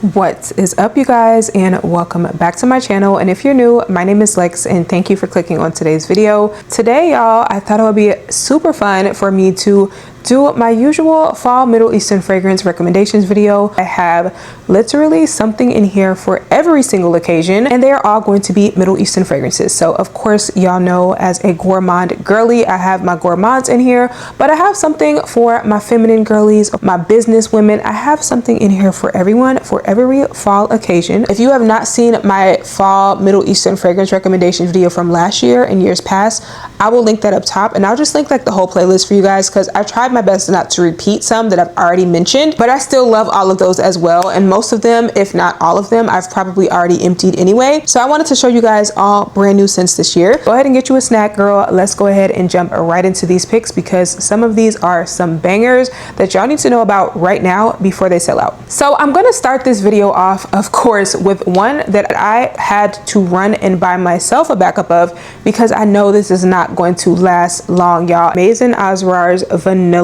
What is up, you guys, and welcome back to my channel. And if you're new, my name is Lex and thank you for clicking on today's video. Today, y'all, I thought it would be super fun for me to do my usual fall Middle Eastern fragrance recommendations video. I have literally something in here for every single occasion, and they are all going to be Middle Eastern fragrances. So of course, y'all know, as a gourmand girly, I have my gourmands in here, but I have something for my feminine girlies, my business women. I have something in here for everyone, for every fall occasion. If you have not seen my fall Middle Eastern fragrance recommendation video from last year and years past, I will link that up top, and I'll just link like the whole playlist for you guys, because I tried my best not to repeat some that I've already mentioned, but I still love all of those as well. And most of them, if not all of them, I've probably already emptied anyway. So I wanted to show you guys all brand new scents this year. Go ahead and get you a snack, girl. Let's go ahead and jump right into these picks, because some of these are some bangers that y'all need to know about right now before they sell out. So I'm going to start this video off, of course, with one that I had to run and buy myself a backup of, because I know this is not going to last long, y'all. Maison Vanilla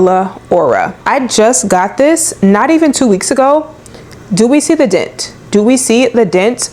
Aura. I just got this not even 2 weeks ago. Do we see the dent? Do we see the dent?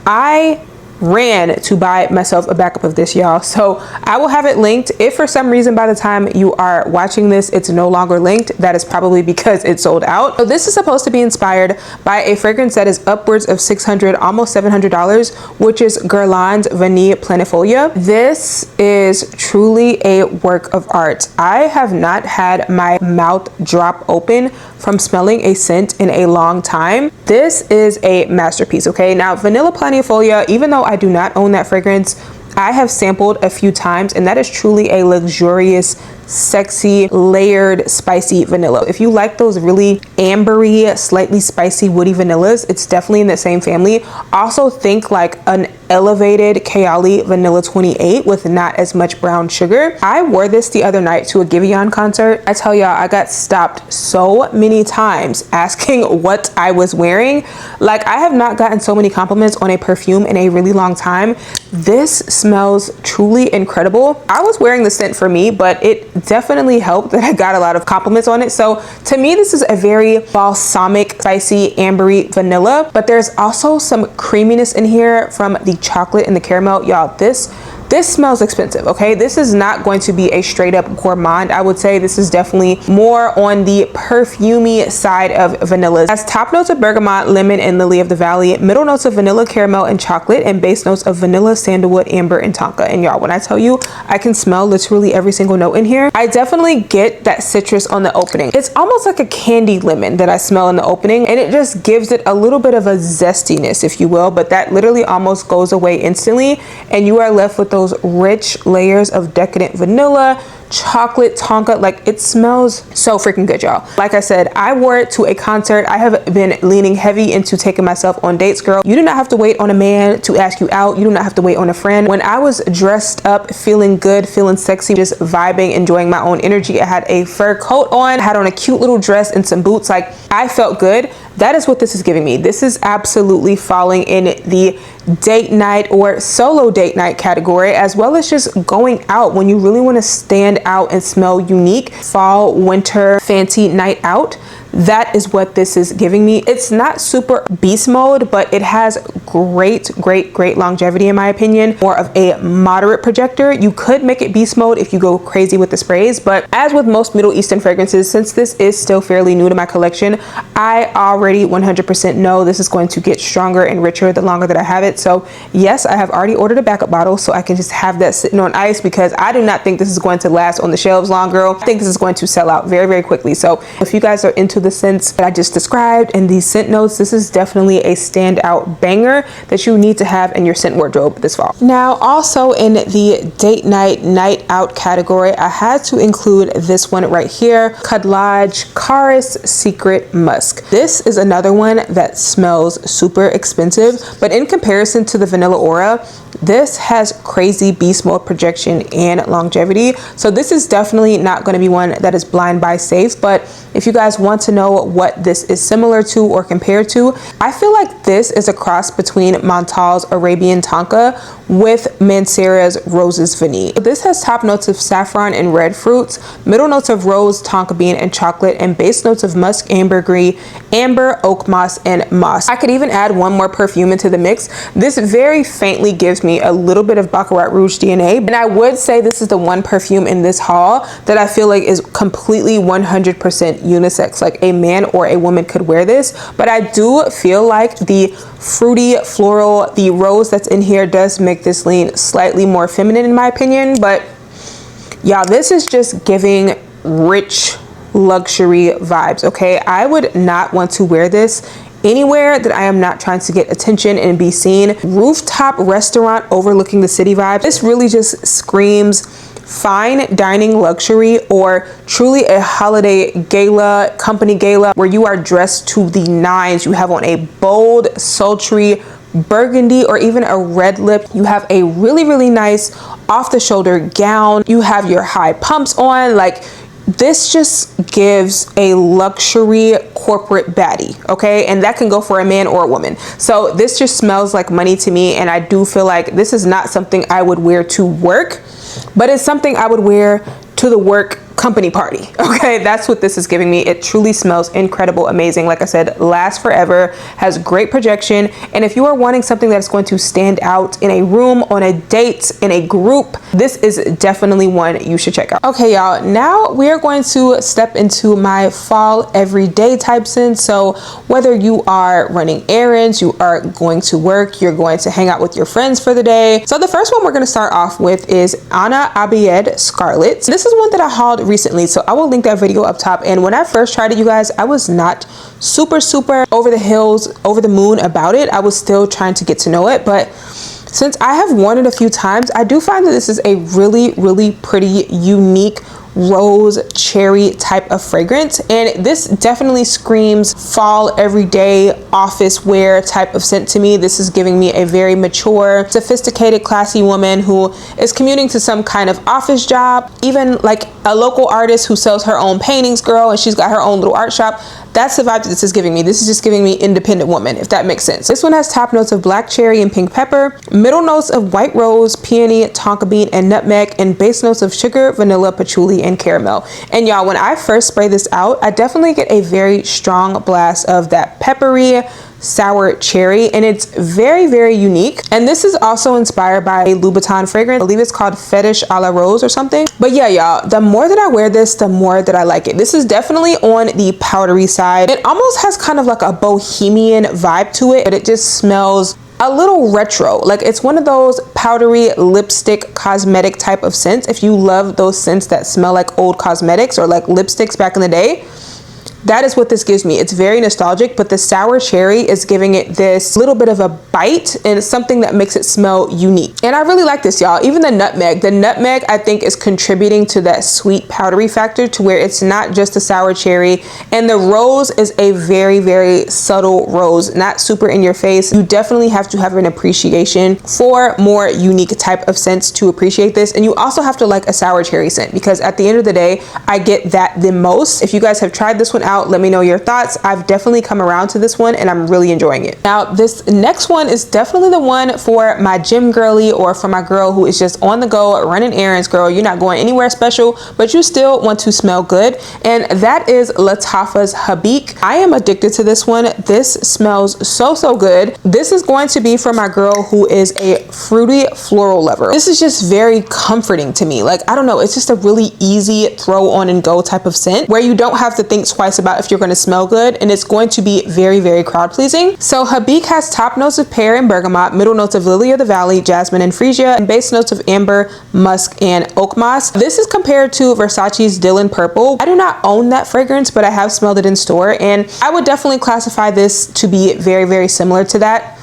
I ran to buy myself a backup of this, y'all. So I will have it linked. If for some reason by the time you are watching this it's no longer linked, that is probably because it sold out. So this is supposed to be inspired by a fragrance that is upwards of $600, almost $700, which is Guerlain's Vanille Planifolia. This is truly a work of art. I have not had my mouth drop open from smelling a scent in a long time. This is a masterpiece, okay? Now, Vanilla Planifolia, even though I do not own that fragrance, I have sampled a few times, and that is truly a luxurious, sexy, layered, spicy vanilla. If you like those really ambery, slightly spicy, woody vanillas, it's definitely in the same family. Also think like an elevated Kayali Vanilla 28 with not as much brown sugar. I wore this the other night to a Giveon concert. I tell y'all, I got stopped so many times asking what I was wearing. Like, I have not gotten so many compliments on a perfume in a really long time. This smells truly incredible. I was wearing the scent for me, but it definitely helped that I got a lot of compliments on it. So to me, this is a very balsamic, spicy, ambery vanilla, but there's also some creaminess in here from the chocolate and the caramel. Y'all, this smells expensive, okay? This is not going to be a straight up gourmand. I would say this is definitely more on the perfumey side of vanillas. It has top notes of bergamot, lemon, and lily of the valley, middle notes of vanilla, caramel, and chocolate, and base notes of vanilla, sandalwood, amber, and tonka. And y'all, when I tell you, I can smell literally every single note in here. I definitely get that citrus on the opening. It's almost like a candy lemon that I smell in the opening, and it just gives it a little bit of a zestiness, if you will, but that literally almost goes away instantly, and you are left with those rich layers of decadent vanilla, chocolate, tonka. Like, it smells so freaking good, y'all. Like I said, I wore it to a concert. I have been leaning heavy into taking myself on dates, girl. You do not have to wait on a man to ask you out. You do not have to wait on a friend. When I was dressed up, feeling good, feeling sexy, just vibing, enjoying my own energy, I had a fur coat on, had on a cute little dress and some boots. Like, I felt good. That is what this is giving me. This is absolutely falling in the date night or solo date night category, as well as just going out when you really want to stand out and smell unique. Fall, winter, fancy night out. That is what this is giving me. It's not super beast mode, but it has great longevity, in my opinion. More of a moderate projector. You could make it beast mode if you go crazy with the sprays, but as with most Middle Eastern fragrances, since this is still fairly new to my collection, I already 100% know this is going to get stronger and richer the longer that I have it. So yes, I have already ordered a backup bottle so I can just have that sitting on ice, because I do not think this is going to last on the shelves long, girl. I think this is going to sell out very quickly. So if you guys are into the scents that I just described and these scent notes, this is definitely a standout banger that you need to have in your scent wardrobe this fall. Now, also in the date night out category, I had to include this one right here, Kadlaj Karis Secret Musk. This is another one that smells super expensive, but in comparison to the Vanilla Aura, this has crazy beast mode projection and longevity. So this is definitely not going to be one that is blind buy safe, but if you guys want to know what this is similar to or compared to, I feel like this is a cross between Montal's Arabian Tonka with Mancera's Roses Vanille. This has top notes of saffron and red fruits, middle notes of rose, tonka bean, and chocolate, and base notes of musk, ambergris, amber, oak moss, and moss. I could even add one more perfume into the mix. This very faintly gives me a little bit of Baccarat Rouge DNA, and I would say this is the one perfume in this haul that I feel like is completely 100% unisex. Like a man or a woman could wear this, but I do feel like the fruity floral, the rose that's in here does make this lean slightly more feminine in my opinion. But y'all, this is just giving rich luxury vibes. Okay, I would not want to wear this anywhere that I am not trying to get attention and be seen. Rooftop restaurant overlooking the city vibe. This really just screams fine dining luxury, or truly a holiday gala, company gala, where you are dressed to the nines. You have on a bold, sultry burgundy or even a red lip. You have a really nice off the shoulder gown. You have your high pumps on. Like, this just gives a luxury corporate baddie, okay? And that can go for a man or a woman. So this just smells like money to me, and I do feel like this is not something I would wear to work, but it's something I would wear to the work company party. Okay, that's what this is giving me. It truly smells incredible, amazing. Like I said, lasts forever, has great projection, and if you are wanting something that's going to stand out in a room, on a date, in a group, this is definitely one you should check out. Okay, y'all, now we are going to step into my fall everyday type scent. So whether you are running errands, you are going to work, you're going to hang out with your friends for the day. So the first one we're going to start off with is Anna Abiyed Scarlet. This is one that I hauled recently, so I will link that video up top. And when I first tried it, you guys, I was not super over the hills, over the moon about it. I was still trying to get to know it, but since I have worn it a few times, I do find that this is a really pretty, unique rose cherry type of fragrance, and this definitely screams fall everyday office wear type of scent to me. This is giving me a very mature, sophisticated, classy woman who is commuting to some kind of office job, even like a local artist who sells her own paintings, girl, and she's got her own little art shop. That's the vibe that this is giving me. This is just giving me independent woman, if that makes sense. This one has top notes of black cherry and pink pepper, middle notes of white rose, peony, tonka bean, and nutmeg, and base notes of sugar, vanilla, patchouli, and caramel. And y'all, when I first spray this out, I definitely get a very strong blast of that peppery, sour cherry, and it's very unique. And this is also inspired by a Louboutin fragrance. I believe it's called Fetish a la Rose or something. But yeah, y'all, the more that I wear this, the more that I like it. This is definitely on the powdery side. It almost has kind of like a bohemian vibe to it, but it just smells a little retro. Like, it's one of those powdery lipstick cosmetic type of scents. If you love those scents that smell like old cosmetics or like lipsticks back in the day, that is what this gives me. It's very nostalgic, but the sour cherry is giving it this little bit of a bite, and it's something that makes it smell unique. And I really like this, y'all. Even the nutmeg I think is contributing to that sweet powdery factor, to where it's not just a sour cherry. And the rose is a very subtle rose, not super in your face. You definitely have to have an appreciation for more unique type of scents to appreciate this. And you also have to like a sour cherry scent, because at the end of the day, I get that the most. If you guys have tried this one out, let me know your thoughts. I've definitely come around to this one and I'm really enjoying it. Now, this next one is definitely the one for my gym girly, or for my girl who is just on the go running errands. Girl, you're not going anywhere special, but you still want to smell good, and that is Lattafa's Habik. I am addicted to this one. This smells so good. This is going to be for my girl who is a fruity floral lover. This is just very comforting to me. Like, I don't know, it's just a really easy throw on and go type of scent, where you don't have to think twice about if you're going to smell good, and it's going to be very crowd pleasing. So Habik has top notes of pear and bergamot, middle notes of lily of the valley, jasmine, and freesia, and base notes of amber, musk, and oak moss. This is compared to Versace's Dylan Purple. I do not own that fragrance, but I have smelled it in store, and I would definitely classify this to be very similar to that.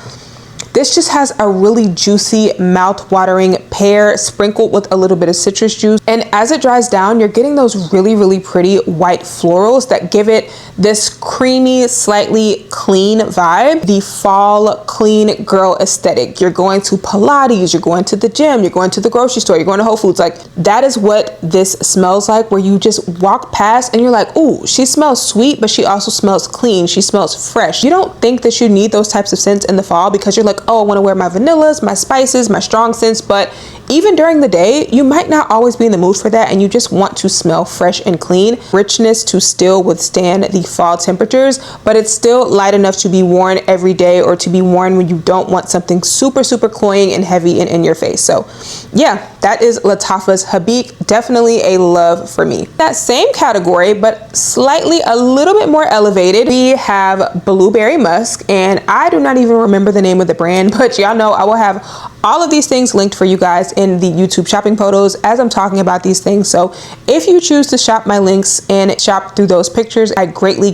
This just has a really juicy, mouth-watering pear sprinkled with a little bit of citrus juice. And as it dries down, you're getting those really pretty white florals that give it this creamy, slightly clean vibe, the fall clean girl aesthetic. You're going to Pilates, you're going to the gym, you're going to the grocery store, you're going to Whole Foods. Like, that is what this smells like, where you just walk past and you're like, ooh, she smells sweet, but she also smells clean. She smells fresh. You don't think that you need those types of scents in the fall because you're like, oh, I want to wear my vanillas, my spices, my strong scents. But even during the day, you might not always be in the mood for that, and you just want to smell fresh and clean. Richness to still withstand the fall temperatures, but it's still light enough to be worn every day or to be worn when you don't want something super, super cloying and heavy and in your face. So yeah, that is Lattafa's Habik. Definitely a love for me. That same category, but slightly a little bit more elevated, we have Blueberry Musk, and I do not even remember the name of the brand, but y'all know I will have all of these things linked for you guys in the YouTube shopping photos as I'm talking about these things. So if you choose to shop my links and shop through those pictures, I greatly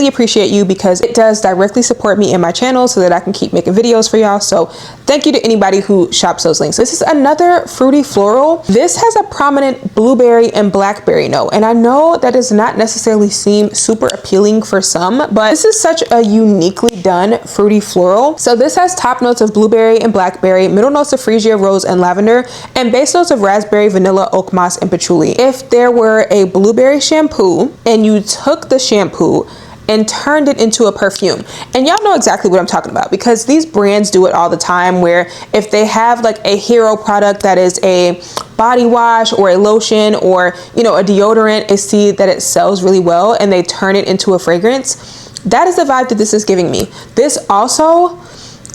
appreciate you, because it does directly support me in my channel so that I can keep making videos for y'all. So thank you to anybody who shops those links. This is another fruity floral. This has a prominent blueberry and blackberry note, and I know that does not necessarily seem super appealing for some, but this is such a uniquely done fruity floral. So this has top notes of blueberry and blackberry, middle notes of freesia, rose, and lavender, and base notes of raspberry, vanilla, oak moss, and patchouli. If there were a blueberry shampoo and you took the shampoo and turned it into a perfume, and y'all know exactly what I'm talking about, because these brands do it all the time, where if they have like a hero product that is a body wash or a lotion or, you know, a deodorant, and see that it sells really well and they turn it into a fragrance, that is the vibe that this is giving me. This also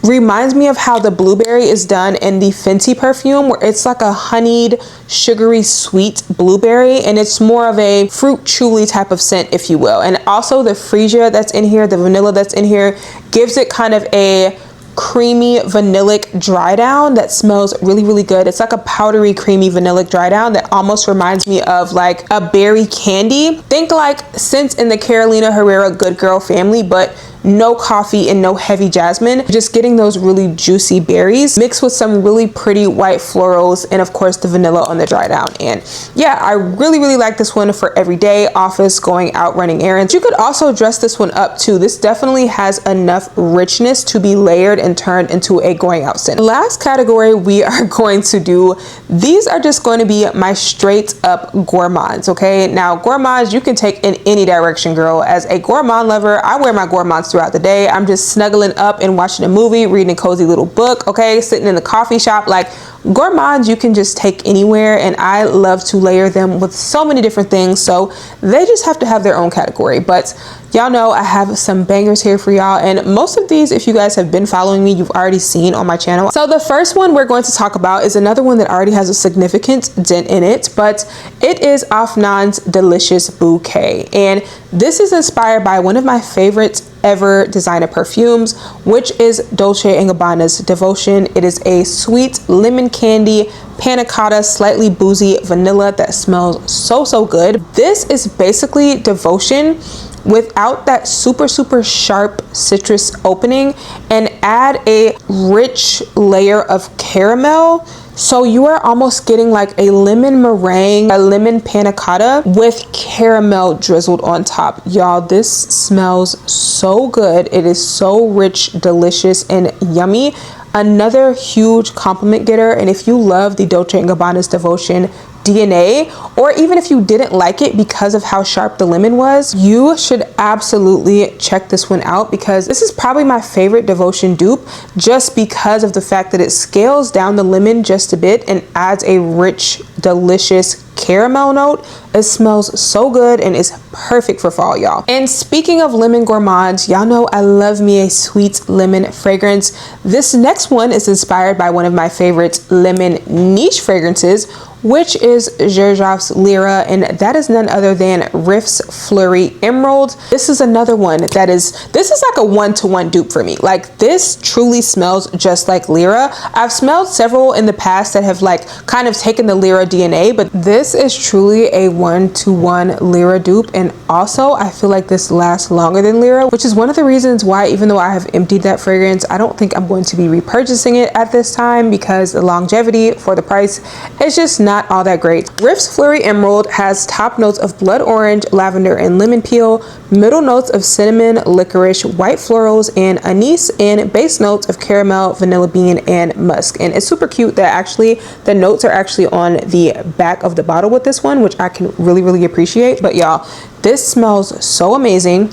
reminds me of how the blueberry is done in the Fenty perfume, where it's like a honeyed, sugary, sweet blueberry, and it's more of a fruit chewy type of scent, if you will. And also the freesia that's in here, the vanilla that's in here, gives it kind of a creamy vanillic dry down that smells really good. It's like a powdery creamy vanillic dry down that almost reminds me of like a berry candy. Think like scents in the Carolina Herrera Good Girl family, but no coffee and no heavy jasmine, just getting those really juicy berries mixed with some really pretty white florals, and of course the vanilla on the dry down. And yeah, I really like this one for everyday, office, going out, running errands. You could also dress this one up too. This definitely has enough richness to be layered and turned into a going out scent. Last category we are going to do, these are just going to be my straight up gourmands. Okay, now gourmands you can take in any direction, girl. As a gourmand lover, I wear my gourmands throughout the day. I'm just snuggling up and watching a movie, reading a cozy little book, okay, sitting in the coffee shop. Like, gourmands you can just take anywhere, and I love to layer them with so many different things, so they just have to have their own category. But y'all know I have some bangers here for y'all, and most of these, if you guys have been following me, you've already seen on my channel. So the first one we're going to talk about is another one that already has a significant dent in it, but it is Afnan's Delicious Bouquet, and this is inspired by one of my favorite ever designer perfumes, which is Dolce & Gabbana's Devotion. It is a sweet lemon candy panna cotta, slightly boozy vanilla that smells so good. This is basically Devotion without that super sharp citrus opening, and add a rich layer of caramel. So you are almost getting like a lemon meringue, a lemon panna cotta with caramel drizzled on top. Y'all, this smells so good. It is so rich, delicious, and yummy. Another huge compliment getter. And if you love the Dolce & Gabbana's Devotion DNA, or even if you didn't like it because of how sharp the lemon was, you should absolutely check this one out, because this is probably my favorite Devotion dupe, just because of the fact that it scales down the lemon just a bit and adds a rich, delicious caramel note. It smells so good and is perfect for fall, y'all. And speaking of lemon gourmands, y'all know I love me a sweet lemon fragrance. This next one is inspired by one of my favorite lemon niche fragrances, which is Xerjoff's Lyra, and that is none other than Riff's Fleury Emerald. This is another one that is, this is like a one-to-one dupe for me. Like, this truly smells just like Lyra. I've smelled several in the past that have like kind of taken the Lyra DNA, but this is truly a one-to-one Lyra dupe. And also I feel like this lasts longer than Lyra, which is one of the reasons why, even though I have emptied that fragrance, I don't think I'm going to be repurchasing it at this time, because the longevity for the price is just not all that great. Riff's Fleury Emerald has top notes of blood orange, lavender, and lemon peel, Middle notes of cinnamon, licorice, white florals, and anise, and base notes of caramel, vanilla bean, and musk. And it's super cute that actually the notes are actually on the back of the bottle with this one, which I can really appreciate. But y'all, this smells so amazing.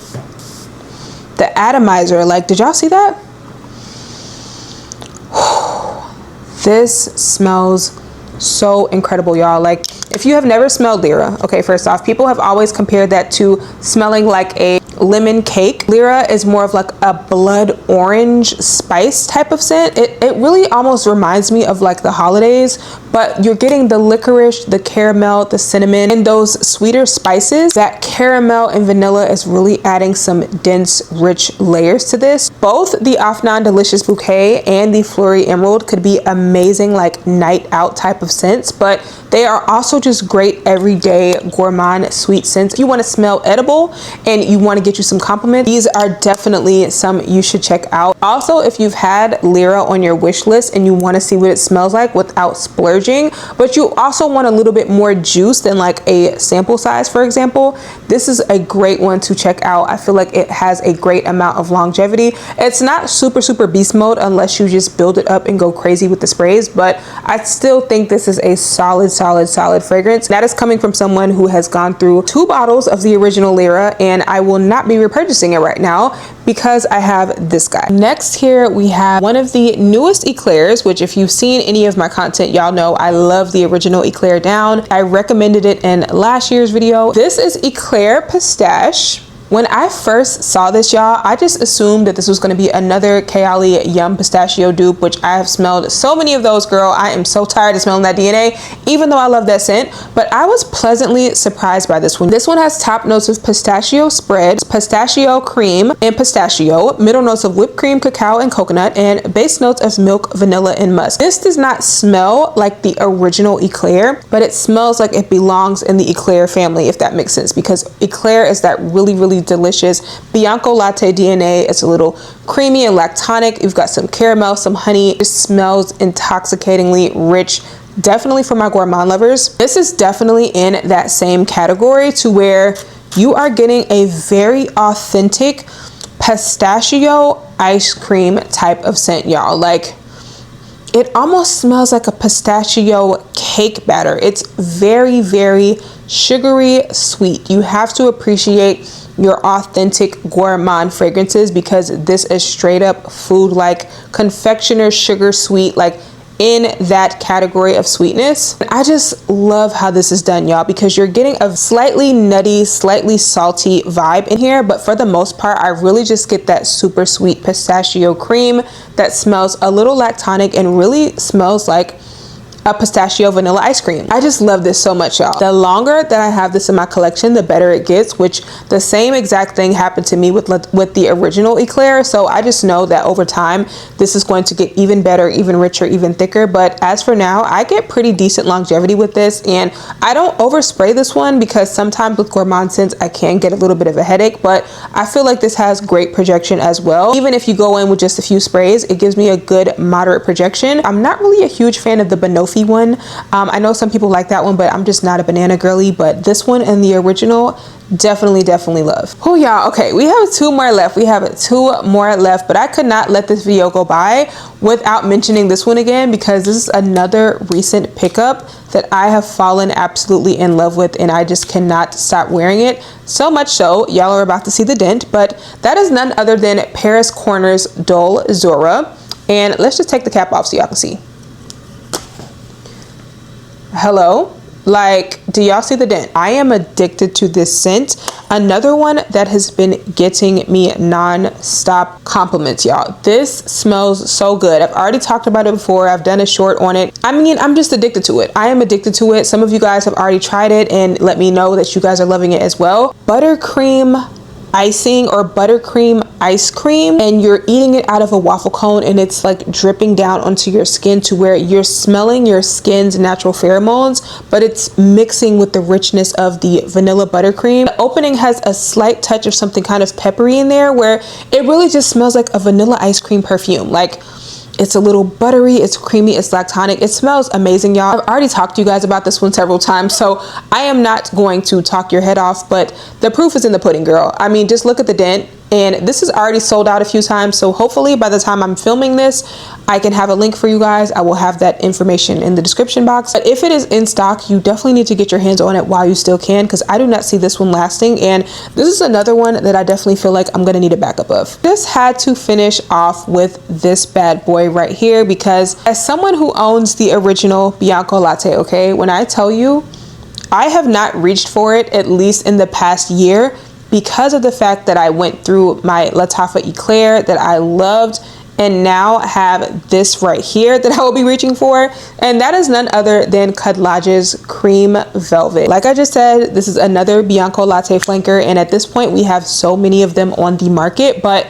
The atomizer, like, did y'all see that? This smells so incredible, y'all. Like, if you have never smelled Lyra, okay, first off, people have always compared that to smelling like a lemon cake. Lyra is more of like a blood orange spice type of scent. It really almost reminds me of like the holidays, but you're getting the licorice, the caramel, the cinnamon, and those sweeter spices. That caramel and vanilla is really adding some dense, rich layers to this. Both the Afnan Delicious Bouquet and the Fleury Emerald could be amazing like night out type of scents, but they are also just great everyday gourmand sweet scents. If you want to smell edible and you want to get you some compliments, these are definitely some you should check out. Also, if you've had Lyra on your wish list and you want to see what it smells like without splurging, but you also want a little bit more juice than like a sample size, for example, this is a great one to check out. I feel like it has a great amount of longevity. It's not super beast mode unless you just build it up and go crazy with the sprays, but I still think this is a solid fragrance. That is coming from someone who has gone through 2 bottles of the original Lyra, and I will not be repurchasing it right now because I have this guy. Next here we have one of the newest eclairs, which if you've seen any of my content, y'all know I love the original eclair down. I recommended it in last year's video. This is Eclair Pistache. When I first saw this, y'all, I just assumed that this was going to be another Kayali Yum Pistachio dupe, which I have smelled so many of those, girl. I am so tired of smelling that DNA, even though I love that scent. But I was pleasantly surprised by this one. This one has top notes of pistachio spread, pistachio cream, and pistachio, middle notes of whipped cream, cacao, and coconut, and base notes of milk, vanilla, and musk. This does not smell like the original Eclair, but it smells like it belongs in the Eclair family, if that makes sense, because Eclair is that really delicious Bianco latte DNA. It's a little creamy and lactonic. You've got some caramel, some honey. It smells intoxicatingly rich. Definitely for my gourmand lovers. This is definitely in that same category to where you are getting a very authentic pistachio ice cream type of scent, y'all. Like, it almost smells like a pistachio cake batter. It's very sugary sweet. You have to appreciate your authentic gourmand fragrances because this is straight up food, like confectioner sugar sweet, like in that category of sweetness. I just love how this is done, y'all, because you're getting a slightly nutty, slightly salty vibe in here, but for the most part I really just get that super sweet pistachio cream that smells a little lactonic and really smells like a pistachio vanilla ice cream. I just love this so much, y'all. The longer that I have this in my collection, the better it gets, which the same exact thing happened to me with the original Eclair. So I just know that over time, this is going to get even better, even richer, even thicker. But as for now, I get pretty decent longevity with this, and I don't overspray this one because sometimes with gourmand scents, I can get a little bit of a headache, but I feel like this has great projection as well. Even if you go in with just a few sprays, it gives me a good moderate projection. I'm not really a huge fan of the Banoffee one. I know some people like that one, but I'm just not a banana girly. But this one and the original, definitely love. Oh, y'all, okay, we have 2 more left. But I could not let this video go by without mentioning this one again, because this is another recent pickup that I have fallen absolutely in love with, and I just cannot stop wearing it. So much so, y'all are about to see the dent, but that is none other than Paris Corner's Dol Zora. And let's just take the cap off so y'all can see. Hello, like, do y'all see the dent? I am addicted to this scent. Another one that has been getting me non-stop compliments, y'all. This smells so good. I've already talked about it before. I've done a short on it. I mean, I'm just addicted to it. I am addicted to it. Some of you guys have already tried it and let me know that you guys are loving it as well. Buttercream icing or buttercream ice cream, and you're eating it out of a waffle cone, and it's like dripping down onto your skin to where you're smelling your skin's natural pheromones, but it's mixing with the richness of the vanilla buttercream. The opening has a slight touch of something kind of peppery in there, where it really just smells like a vanilla ice cream perfume. Like, It's a little buttery, it's creamy, it's lactonic. It smells amazing, y'all. I've already talked to you guys about this one several times, so I am not going to talk your head off, but the proof is in the pudding, girl. I mean, just look at the dent. And this is already sold out a few times, so hopefully by the time I'm filming this, I can have a link for you guys. I will have that information in the description box. But if it is in stock, you definitely need to get your hands on it while you still can, because I do not see this one lasting. And this is another one that I definitely feel like I'm gonna need a backup of. Just had to finish off with this bad boy right here, because as someone who owns the original Bianco Latte, okay, when I tell you, I have not reached for it at least in the past year, because of the fact that I went through my Lattafa Eclair that I loved, and now have this right here that I will be reaching for, and that is none other than Kadlage's Cream Velvet. Like I just said, this is another Bianco Latte flanker, and at this point we have so many of them on the market, but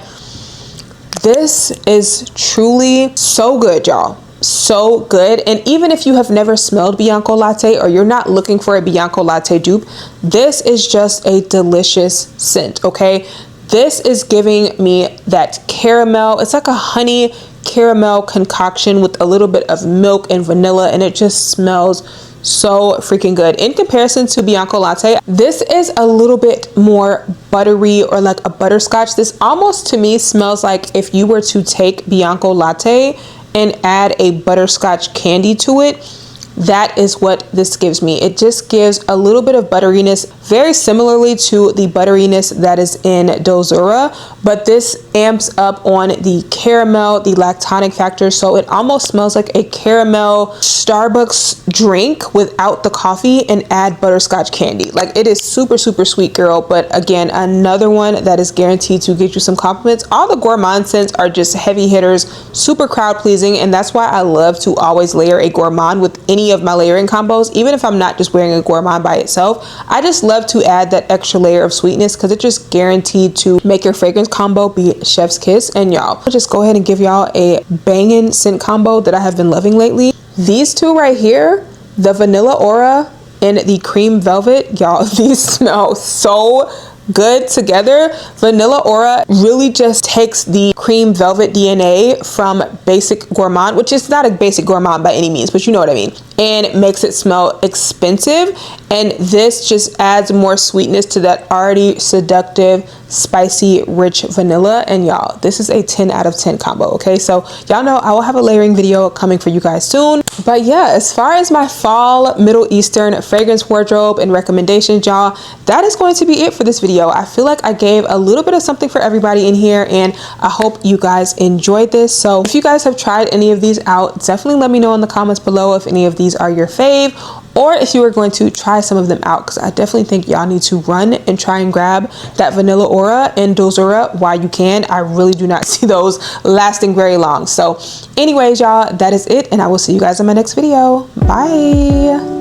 this is truly so good, y'all. So good. And even if you have never smelled Bianco Latte, or you're not looking for a Bianco Latte dupe, this is just a delicious scent, okay? This is giving me that caramel. It's like a honey caramel concoction with a little bit of milk and vanilla, and it just smells so freaking good. In comparison to Bianco Latte, this is a little bit more buttery, or like a butterscotch. This almost to me smells like if you were to take Bianco Latte and add a butterscotch candy to it. That is what this gives me. It just gives a little bit of butteriness, very similarly to the butteriness that is in Dosura, but this amps up on the caramel, the lactonic factor, so it almost smells like a caramel Starbucks drink without the coffee, and add butterscotch candy. Like, it is super, super sweet, girl. But again, another one that is guaranteed to get you some compliments. All the Gourmand scents are just heavy hitters, super crowd pleasing, and that's why I love to always layer a Gourmand with any of my layering combos. Even if I'm not just wearing a Gourmand by itself, I just love to add that extra layer of sweetness, because it's just guaranteed to make your fragrance combo be chef's kiss. And y'all, I'll just go ahead and give y'all a banging scent combo that I have been loving lately. These two right here, the Vanilla Aura and the Cream Velvet, y'all, these smell so good together. Vanilla Aura really just takes the Cream Velvet DNA from basic Gourmand, which is not a basic Gourmand by any means, but you know what I mean, and makes it smell expensive. And this just adds more sweetness to that already seductive, spicy, rich vanilla. And y'all, this is a 10 out of 10 combo, okay? So y'all know I will have a layering video coming for you guys soon. But yeah, as far as my fall Middle Eastern fragrance wardrobe and recommendations, y'all, that is going to be it for this video. I feel like I gave a little bit of something for everybody in here, and I hope you guys enjoyed this. So if you guys have tried any of these out, definitely let me know in the comments below if any of these are your fave, or if you are going to try some of them out, because I definitely think y'all need to run and try and grab that Vanilla Aura and Dosura while you can. I really do not see those lasting very long. So anyways, y'all, that is it, and I will see you guys in my next video. Bye.